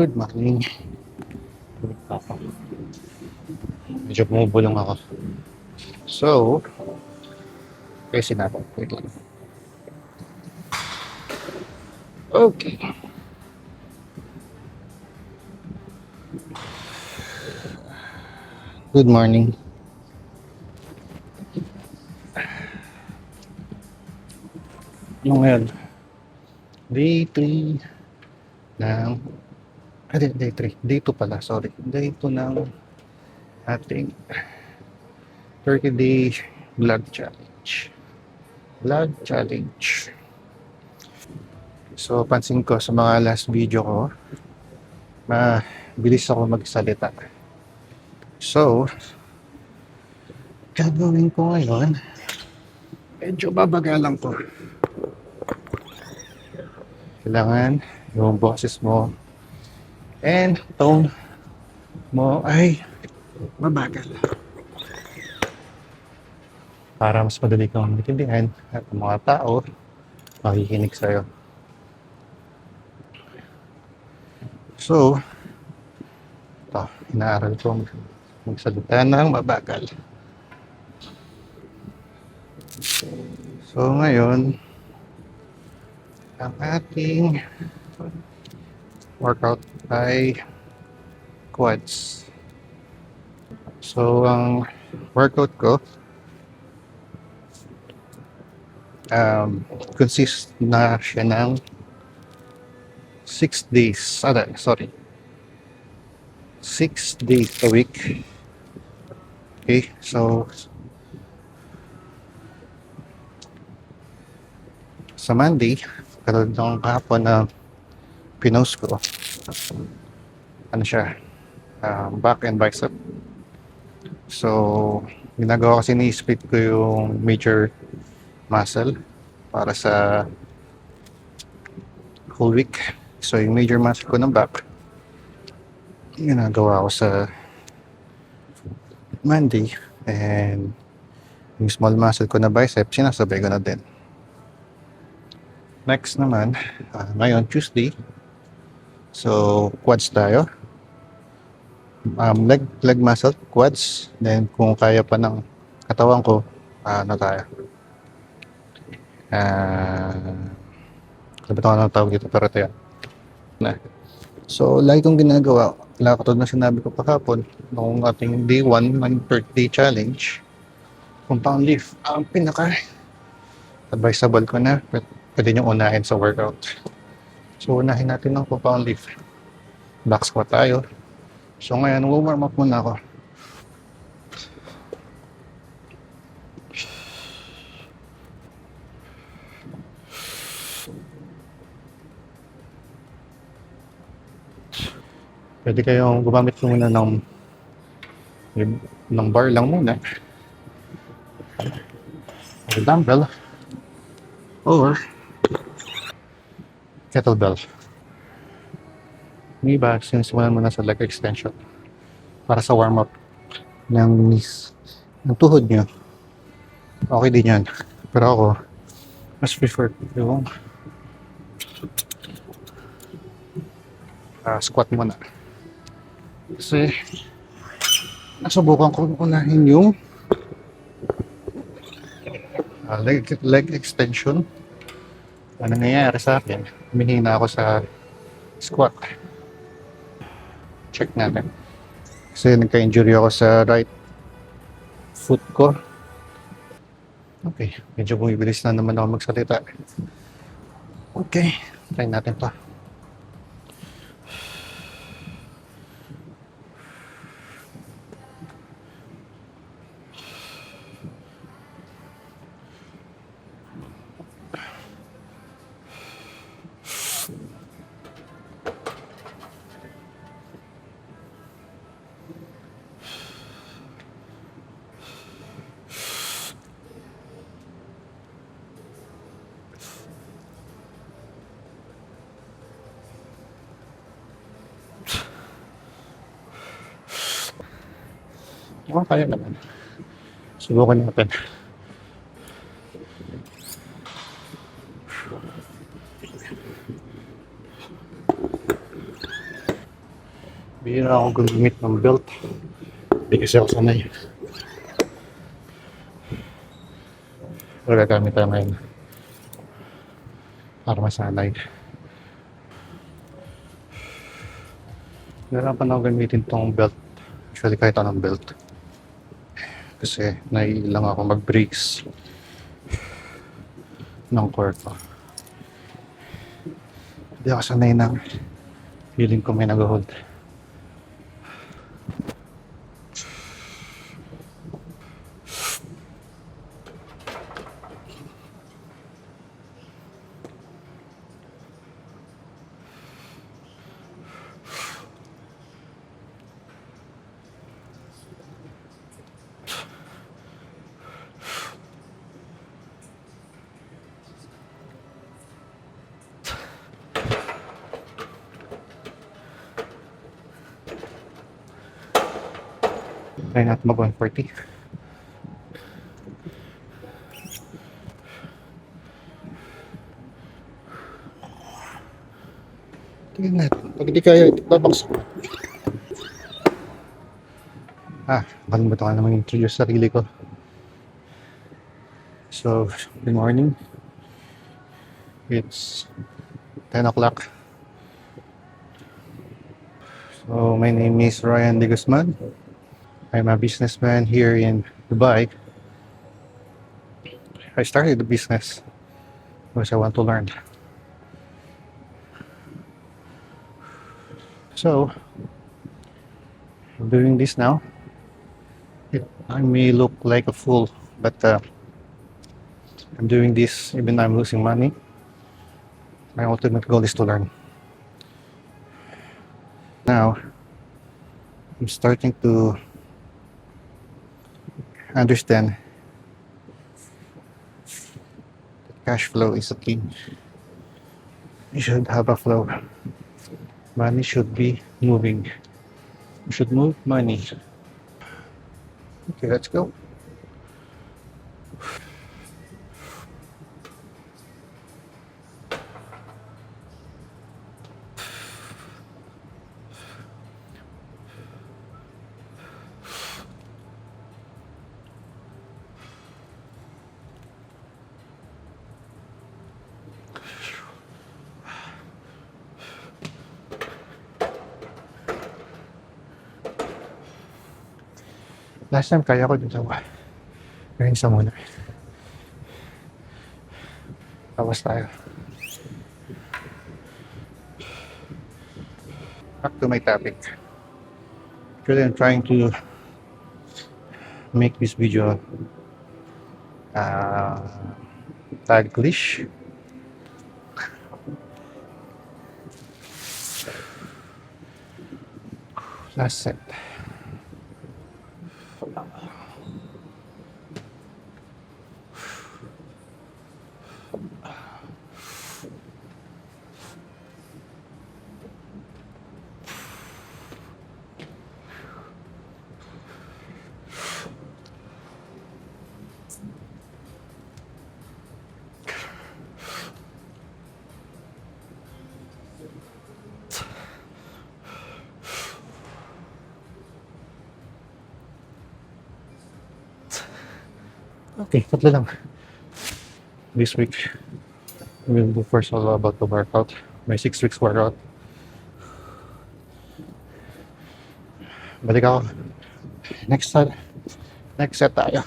Good morning. Medyo bumubulong ako. So, kasi natin. Wait lang. Okay. Good morning. Yung ngayon, day 3 ng... day 3. Day 2 pala, sorry. Day 2 ng ating 30-day vlog challenge. Vlog challenge. So, pansin ko sa mga last video ko, mabilis ako magsalita. So, gagawin ko ngayon, medyo babagalan ko. Kailangan yung boses mo and tone mo ay mabagal para mas madali kang maintindihan at ang mga tao makikinig sa'yo. So, ito, inaaral ko magsalita ng mabagal. So, ngayon, ang ating workout ay quads. So, ang workout ko consists na siya ng 6 days. Sorry. 6 days a week. Okay, so sa Monday, katulad ng kahapon na pinost ko, ano siya, back and bicep. So, ginagawa kasi ni-split ko yung major muscle para sa whole week. So, yung major muscle ko ng back, ginagawa ko sa Monday, and yung small muscle ko na bicep, sinasabay ko na din. Next naman, ngayon, Tuesday, so quads tayo. Leg muscle, quads. Then kung kaya pa ng katawan ko, ano tayo? Sabi ko ano tawag dito, pero ito yan. So, lagi kong ginagawa, katulad na sinabi ko pa kapon, noong ating day 1 ng birthday challenge, compound lift, ang pinaka advisable ko na, pwede nyo unahin sa workout. So, unahin natin ng compound lift. Back squat tayo. So, ngayon, warm up muna ako. Pwede kayong gumamit muna ng bar lang muna. Or dumbbell. Or kettlebell. May iba, sinisimulan mo na sa leg extension para sa warm-up ng knees, ng tuhod nyo. Okay din yan. Pero ako, mas prefer yung squat muna. Kasi nasubukan ko unahin yung leg extension. Ano nangyayari sa akin? Humihina ako sa squat. Check natin. Kasi nagka-injury ako sa right foot ko. Okay, medyo bumibilis na naman ako magsalita. Okay, try natin pa. Kaya naman. Subukan natin. Hindi na ako gumamit ng belt. Hindi kasi ako sanay. Pero gagamit tayo ngayon para masanay. Nahirapan ako gamitin tong belt. Actually, kahit anong belt. Kasi naiilang ako mag-brakes ng core ko. Hindi ako sanay ng feeling ko may nag-hold. Try natin mag 140. Tingnan natin. Pag hindi kaya, babaksak. Kalimutan ko naman introduce sarili ko. So, good morning. It's 10 o'clock. So, my name is Ryan De Guzman. I'm a businessman here in Dubai. I started the business because I want to learn. So, I'm doing this now. I may look like a fool, but I'm doing this even though I'm losing money. My ultimate goal is to learn. Now, I'm starting to understand that cash flow is a key. You should have a flow. Money should be moving. You should move money. Okay, let's go. Last time kaya ko dun sa ngayon sa muna. Tapos tayo. Back to my topic. Actually, I'm trying to make this video Taglish. Last set. Okay, tatlo lang. This week, we'll do first all about the workout. My 6 weeks workout. Balik ako. Next set tayo.